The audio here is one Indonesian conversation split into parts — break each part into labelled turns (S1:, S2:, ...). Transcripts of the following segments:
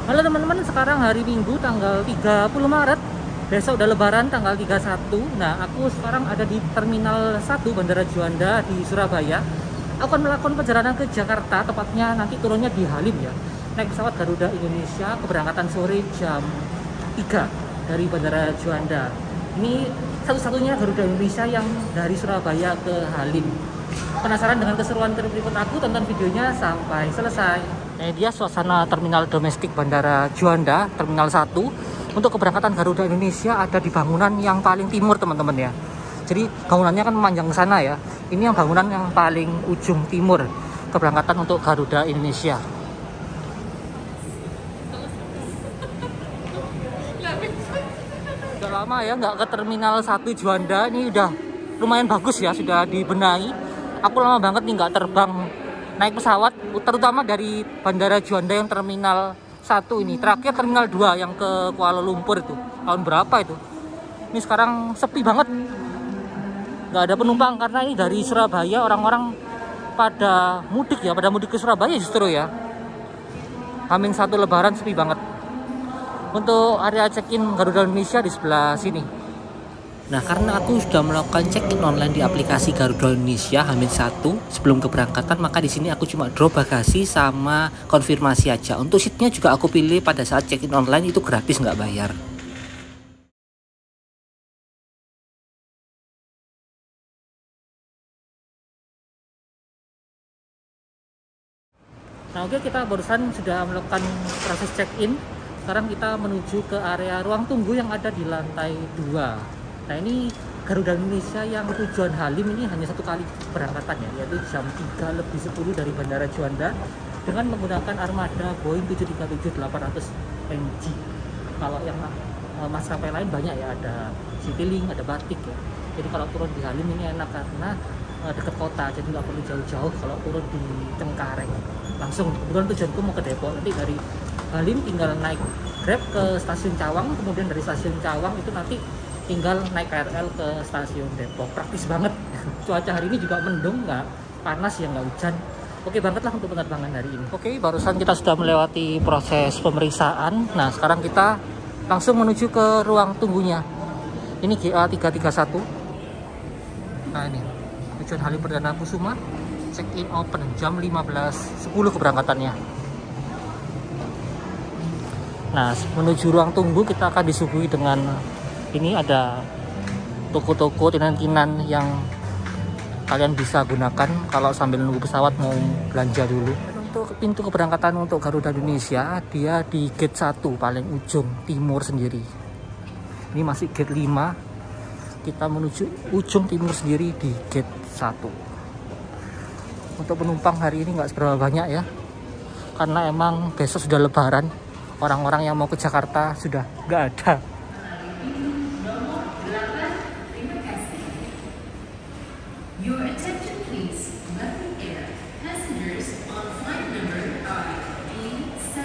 S1: Halo teman-teman, sekarang hari Minggu tanggal 30 Maret. Besok udah lebaran tanggal 31. Nah, aku sekarang ada di Terminal 1 Bandara Juanda di Surabaya. Aku akan melakukan perjalanan ke Jakarta, tepatnya nanti turunnya di Halim ya. Naik pesawat Garuda Indonesia, keberangkatan sore jam 3 dari Bandara Juanda. Ini satu-satunya Garuda Indonesia yang dari Surabaya ke Halim. Penasaran dengan keseruan trip aku? Tonton videonya sampai selesai. Nah, dia suasana terminal domestik Bandara Juanda, Terminal 1. Untuk keberangkatan Garuda Indonesia ada di bangunan yang paling timur, teman-teman ya. Jadi bangunannya kan memanjang ke sana ya. Ini yang bangunan yang paling ujung timur keberangkatan untuk Garuda Indonesia. Udah lama ya nggak ke Terminal 1 Juanda. Ini udah lumayan bagus ya, sudah dibenahi. Aku lama banget nih nggak terbang naik pesawat, terutama dari Bandara Juanda yang Terminal 1 ini. Terakhir Terminal 2 yang ke Kuala Lumpur itu. Tahun berapa itu? Ini sekarang sepi banget. Nggak ada penumpang karena ini dari Surabaya, orang-orang pada mudik ya, pada mudik ke Surabaya justru ya. Hamin 1 lebaran sepi banget. Untuk area check-in Garuda Indonesia di sebelah sini. Nah, karena aku sudah melakukan check-in online di aplikasi Garuda Indonesia H-1 sebelum keberangkatan, maka di sini aku cuma drop bagasi sama konfirmasi aja. Untuk seatnya juga aku pilih pada saat check-in online, itu gratis, nggak bayar. Nah, oke, kita barusan sudah melakukan proses check-in. Sekarang kita menuju ke area ruang tunggu yang ada di lantai 2. Nah, ini Garuda Indonesia yang tujuan Halim ini hanya satu kali keberangkatan ya, yaitu jam 3:10 dari Bandara Juanda dengan menggunakan armada Boeing 737-800 NG. Kalau yang maskapai lain banyak ya, ada Citylink, ada Batik ya. Jadi kalau turun di Halim ini enak karena dekat kota, jadi nggak perlu jauh-jauh. Kalau turun di Cengkareng langsung, kebetulan tujuanku mau ke Depok, nanti dari Halim tinggal naik Grab ke stasiun Cawang, kemudian dari stasiun Cawang itu nanti tinggal naik KRL ke stasiun Depok. Praktis banget. Cuaca hari ini juga mendung, nggak panas ya, nggak hujan. Oke banget lah untuk penerbangan hari ini. Oke, barusan kita sudah melewati proses pemeriksaan. Nah, sekarang kita langsung menuju ke ruang tunggunya. Ini GA331. Nah, ini tujuan Halim Perdana Kusuma. Check-in open jam 15:10 keberangkatannya. Nah, menuju ruang tunggu kita akan disuguhi dengan ini, ada toko-toko kinan-kinan yang kalian bisa gunakan kalau sambil nunggu pesawat mau belanja dulu. Untuk pintu keberangkatan untuk Garuda Indonesia, dia di gate 1 paling ujung timur sendiri. Ini masih gate 5. Kita menuju ujung timur sendiri di gate 1. Untuk penumpang hari ini nggak seberapa banyak ya, karena emang besok sudah lebaran. Orang-orang yang mau ke Jakarta sudah nggak ada.
S2: Your attention please. Nothing Air. Passengers on flight number RE7,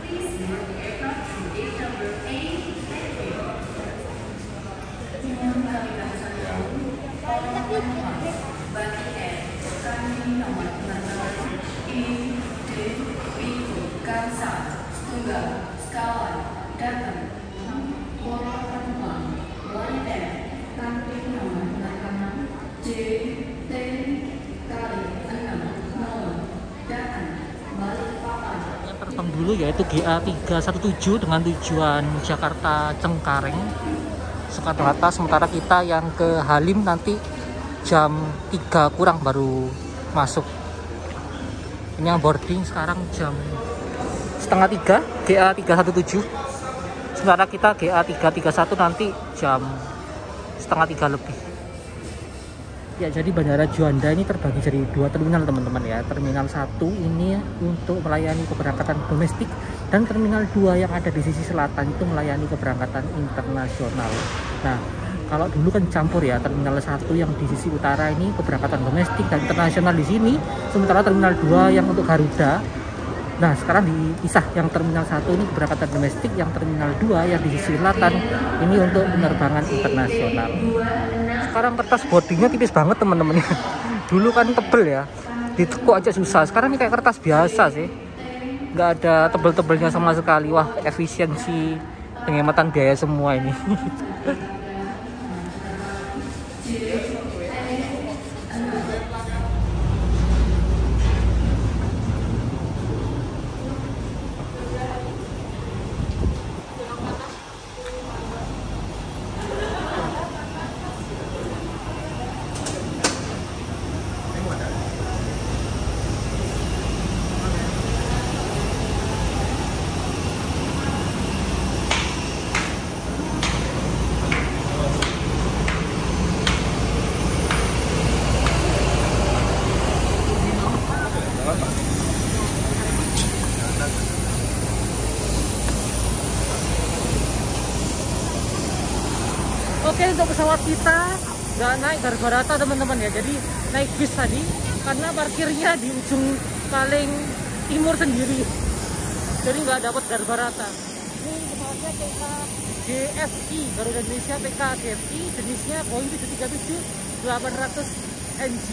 S2: please board the aircraft to gate number A. Thank you. Batik Air. Kami nomor penerbangan IDW Kansa Tunggal Sekawan datang. Kuala Penumpang Lion Air. Kami nomor penerbangan JT kali 60 datang Balikpapan.
S1: Yang terbang dulu yaitu GA317 dengan tujuan Jakarta Cengkareng Soekarno-Hatta, sementara kita yang ke Halim nanti jam 3 kurang baru masuk. Ini yang boarding sekarang jam setengah 3 GA317, sementara kita GA331 nanti jam setengah 3 lebih. Ya, jadi Bandara Juanda ini terbagi dari 2 terminal, teman-teman ya. Terminal 1 ini untuk melayani keberangkatan domestik, dan Terminal 2 yang ada di sisi selatan itu melayani keberangkatan internasional. Nah, kalau dulu kan campur ya, Terminal 1 yang di sisi utara ini keberangkatan domestik dan internasional di sini, sementara Terminal 2 yang untuk Garuda. Nah, sekarang dipisah, yang Terminal 1 ini keberangkatan domestik, yang Terminal 2 yang di sisi selatan ini untuk penerbangan internasional. Sekarang kertas boardingnya tipis banget, teman-teman. Dulu kan tebel ya, ditekuk aja susah. Sekarang ini kayak kertas biasa sih. nggak ada tebel-tebelnya sama sekali. Wah, efisiensi penghematan biaya semua ini. Oke, untuk pesawat kita nggak naik Garuda Rata teman-teman ya, jadi naik bis tadi karena parkirnya di ujung paling timur sendiri, jadi nggak dapat Garuda Rata. Ini pesawatnya PKGFI, Garuda Indonesia PKGFI, jenisnya Boeing 737-800 NG.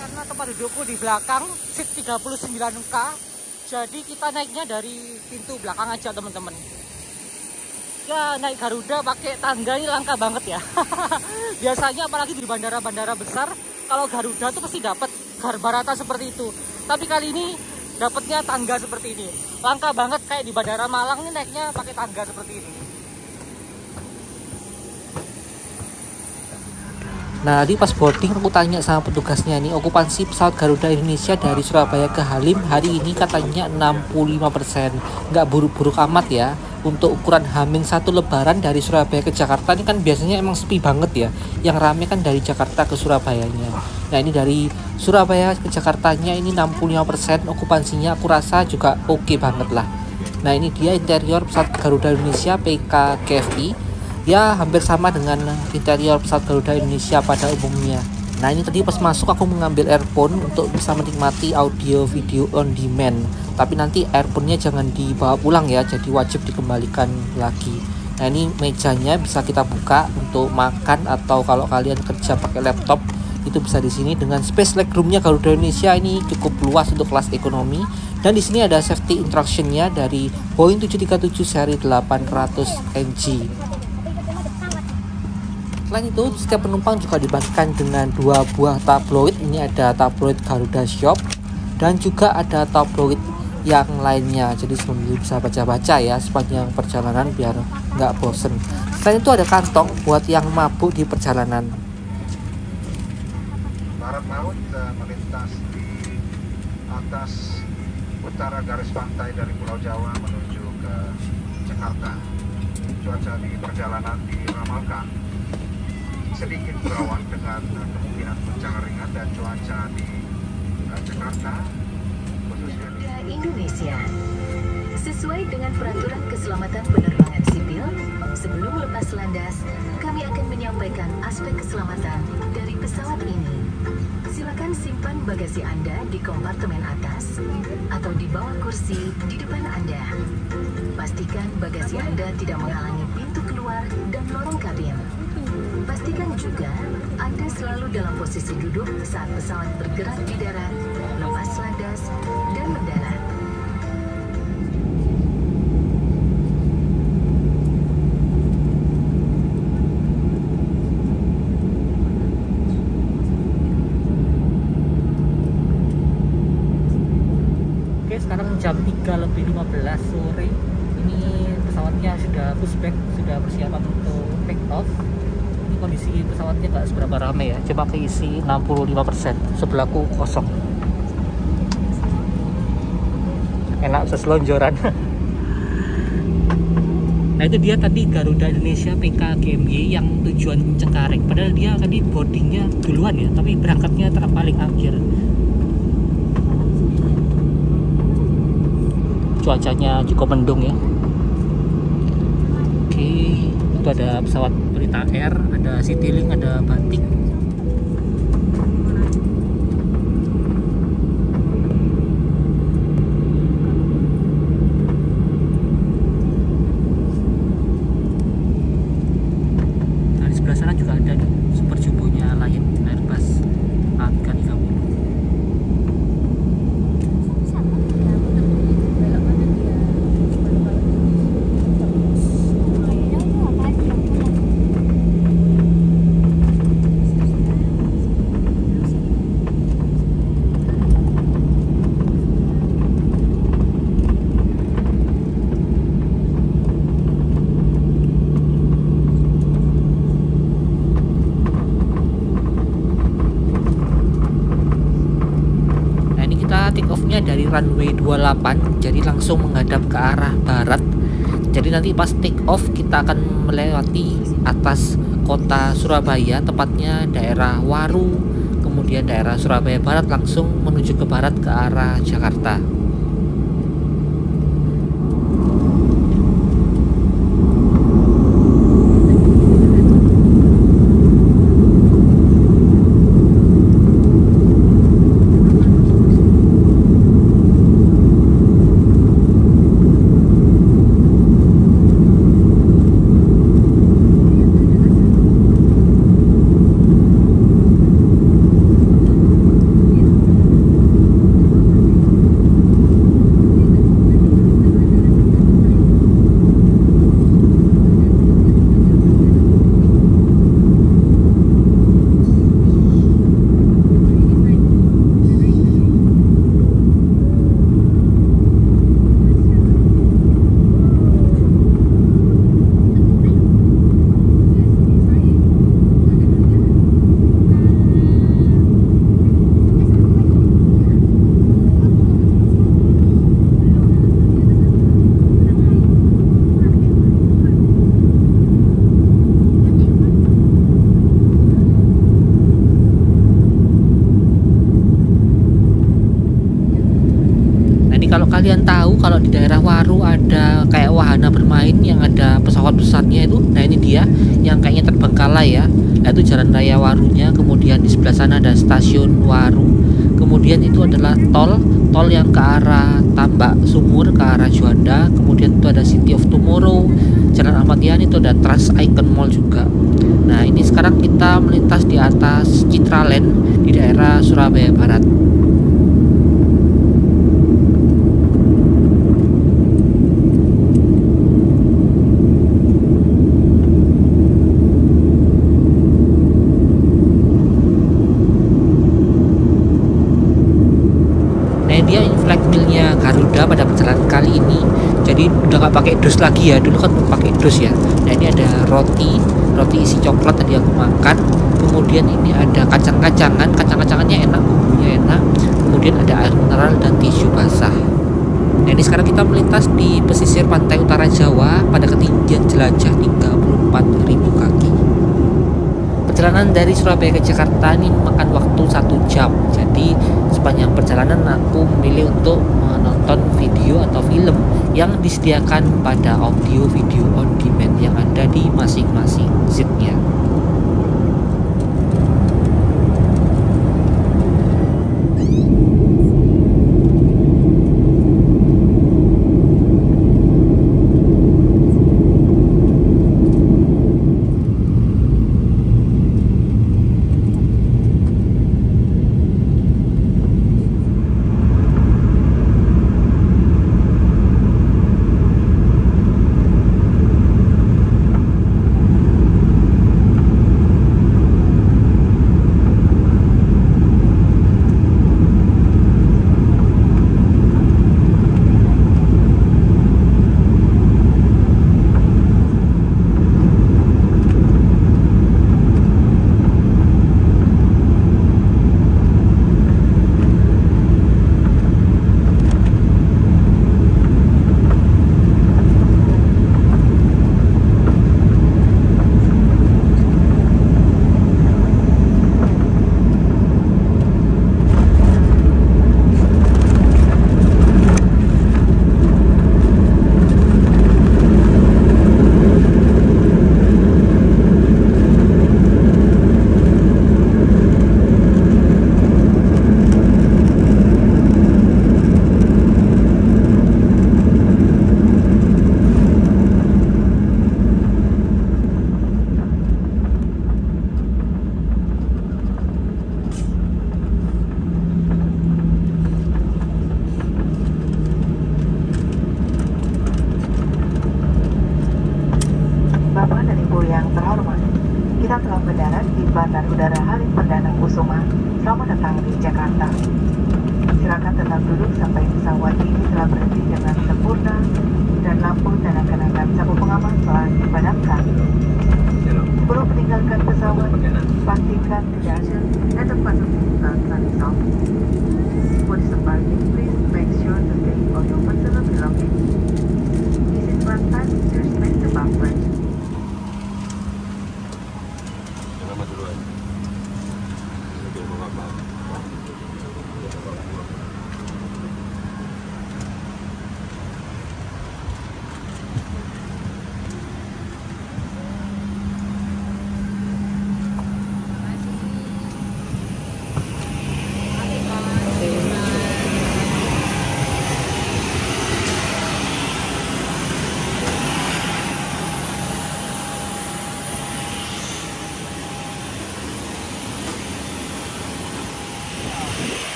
S1: Karena tempat dudukku di belakang seat 39K, jadi kita naiknya dari pintu belakang aja teman-teman. Ya, naik Garuda pakai tangga ini langka banget ya. Biasanya apalagi di bandara-bandara besar, kalau Garuda tuh pasti dapat Garuda Rata seperti itu. Tapi kali ini dapatnya tangga seperti ini. Langka banget, kayak di Bandara Malang nih naiknya pakai tangga seperti ini. Nah, tadi pas boarding aku tanya sama petugasnya nih, okupansi pesawat Garuda Indonesia dari Surabaya ke Halim hari ini katanya 65%. Nggak buruk-buruk amat ya. Untuk ukuran H-1 lebaran dari Surabaya ke Jakarta ini kan biasanya emang sepi banget ya. Yang rame kan dari Jakarta ke Surabayanya. Nah, ini dari Surabaya ke Jakartanya ini 65%, okupansinya aku rasa juga oke banget lah. Nah, ini dia interior pesawat Garuda Indonesia PKGFI. Ya, hampir sama dengan interior pesawat Garuda Indonesia pada umumnya. Nah, ini tadi pas masuk aku mengambil earphone untuk bisa menikmati audio video on demand. Tapi nanti earphone-nya jangan dibawa pulang ya, jadi wajib dikembalikan lagi. Nah, ini mejanya bisa kita buka untuk makan, atau kalau kalian kerja pakai laptop itu bisa di sini. Dengan space legroom-nya Garuda Indonesia ini cukup luas untuk kelas ekonomi. Dan di sini ada safety instruction-nya dari Boeing 737 seri 800 NG. Selain itu, setiap penumpang juga dibagikan dengan 2 buah tabloid. Ini ada tabloid Garuda Shop dan juga ada tabloid yang lainnya. Jadi sambil bisa baca-baca ya sepanjang perjalanan biar nggak bosen. Selain itu ada kantong buat yang mabuk di perjalanan.
S3: Barat laut melintas di atas utara garis pantai dari Pulau Jawa menuju ke Jakarta. Cuaca di perjalanan diramalkan sedikit berawan dengan kemungkinan hujan ringan, dan cuaca di Jakarta khususnya di
S2: Indonesia. Sesuai dengan peraturan keselamatan penerbangan sipil, sebelum lepas landas, kami akan menyampaikan aspek keselamatan dari pesawat ini. Silakan simpan bagasi Anda di kompartemen atas atau di bawah kursi di depan Anda. Pastikan bagasi Anda tidak menghalangi pintu keluar dan lorong kabin. Pastikan juga Anda selalu dalam posisi duduk saat pesawat bergerak di darat, lepas landas, dan mendarat.
S1: Oke, sekarang jam 3:15 sore. Ini pesawatnya sudah pushback, sudah persiapan untuk take off. Kondisi pesawatnya nggak seberapa ramai ya, cuma keisi 65%, sebelahku kosong. Enak bisa selonjoran. Nah, itu dia tadi Garuda Indonesia PKGMY yang tujuan Cengkareng. Padahal dia tadi boardingnya duluan ya, tapi berangkatnya paling akhir. Cuacanya cukup mendung ya. Oke, itu ada pesawat Pelita Air, ada Citylink, ada Batik. Nah, di sebelah sana juga ada nih, Super Jumbo-nya Lion Airbus A330. turunnya dari runway 28, jadi langsung menghadap ke arah barat. Jadi nanti pas take off kita akan melewati atas kota Surabaya, tepatnya daerah Waru, kemudian daerah Surabaya Barat, langsung menuju ke barat ke arah Jakarta. Kalau kalian tahu, kalau di daerah Waru ada kayak wahana bermain yang ada pesawat-pesawatnya itu, nah ini dia yang kayaknya terbengkalai ya. Nah, itu jalan raya Warunya, kemudian di sebelah sana ada stasiun Waru, kemudian itu adalah tol yang ke arah Tambak Sumur, ke arah Juanda, kemudian itu ada City of Tomorrow, Jalan Ahmad Yani, itu ada Trans Icon Mall juga. Nah, ini sekarang kita melintas di atas Citraland di daerah Surabaya Barat. Dia inflight mealnya Garuda pada perjalanan kali ini, jadi udah nggak pakai dus lagi ya. Dulu kan pakai dus ya. Nah, ini ada roti isi coklat tadi aku makan, kemudian ini ada kacang-kacangannya enak, bumbunya enak, kemudian ada air mineral dan tisu basah. Nah, ini sekarang kita melintas di pesisir pantai utara Jawa pada ketinggian jelajah 34.000 kaki. Perjalanan dari Surabaya ke Jakarta ini memakan waktu 1 jam. Jadi sepanjang perjalanan aku memilih untuk menonton video atau film yang disediakan pada audio video on demand yang ada di masing-masing seatnya.
S4: Bandar Udara Halim Perdana Kusuma. Selamat datang di Jakarta. Silakan tetap duduk sampai pesawat ini telah berhenti dengan sempurna dan lampu tanda-tanda sabuk pengaman telah dipadamkan. Sebelum meninggalkan pesawat, pastikan tidak ada tempat untuk buka tali sound. For disembarking, please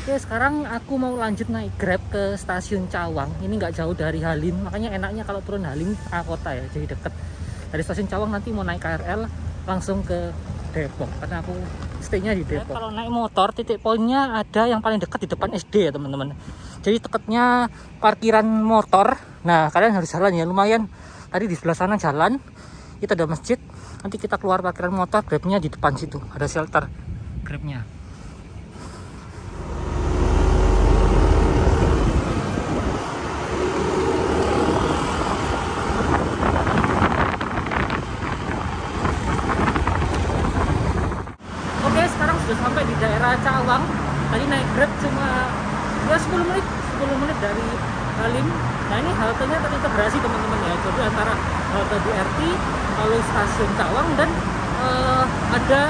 S1: Oke, sekarang aku mau lanjut naik Grab ke stasiun Cawang. Ini nggak jauh dari Halim, makanya enaknya kalau turun Halim tengah kota ya, jadi deket. Dari stasiun Cawang nanti mau naik KRL langsung ke Depok, karena aku stay-nya di Depok. Kalau naik motor, titik poinnya ada yang paling dekat di depan SD ya teman-teman. Jadi dekatnya parkiran motor. Nah, kalian harus jalan ya, lumayan. Tadi di sebelah sana jalan, itu ada masjid. Nanti kita keluar parkiran motor, Grabnya di depan situ, ada shelter Grabnya. Oke, sekarang sudah sampai di daerah Cawang. Tadi naik Grab cuma ya 10 menit dari Halim. Nah, ini haltenya terintegrasi teman-teman ya. Jadi antara halte BRT, lalu stasiun Cawang, dan ada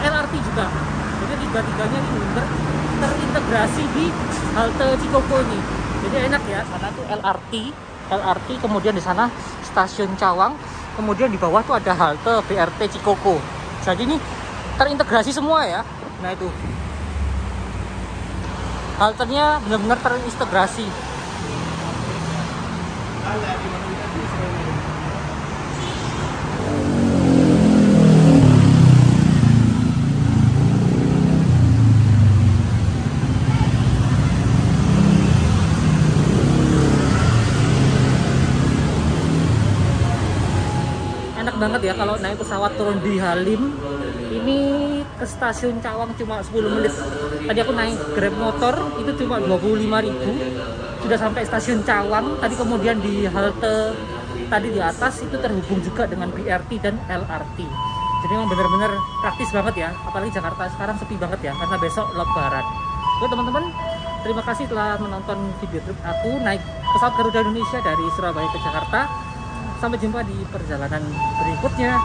S1: LRT juga. Jadi tiga-tiganya ini terintegrasi di halte Cikoko ini. Jadi enak ya. Sana tuh LRT, kemudian di sana stasiun Cawang, kemudian di bawah tuh ada halte BRT Cikoko. Jadi ini terintegrasi semua ya. Nah itu haltenya benar-benar terintegrasi. Enak banget ya kalau naik pesawat turun di Halim. Ini ke stasiun Cawang cuma 10 menit. Tadi aku naik Grab motor itu cuma 25.000. Sudah sampai stasiun Cawang. Tadi kemudian di halte tadi di atas itu terhubung juga dengan BRT dan LRT. Jadi memang benar-benar praktis banget ya. Apalagi Jakarta sekarang sepi banget ya karena besok Lebaran. Oke teman-teman, terima kasih telah menonton video trip aku naik pesawat Garuda Indonesia dari Surabaya ke Jakarta. Sampai jumpa di perjalanan berikutnya.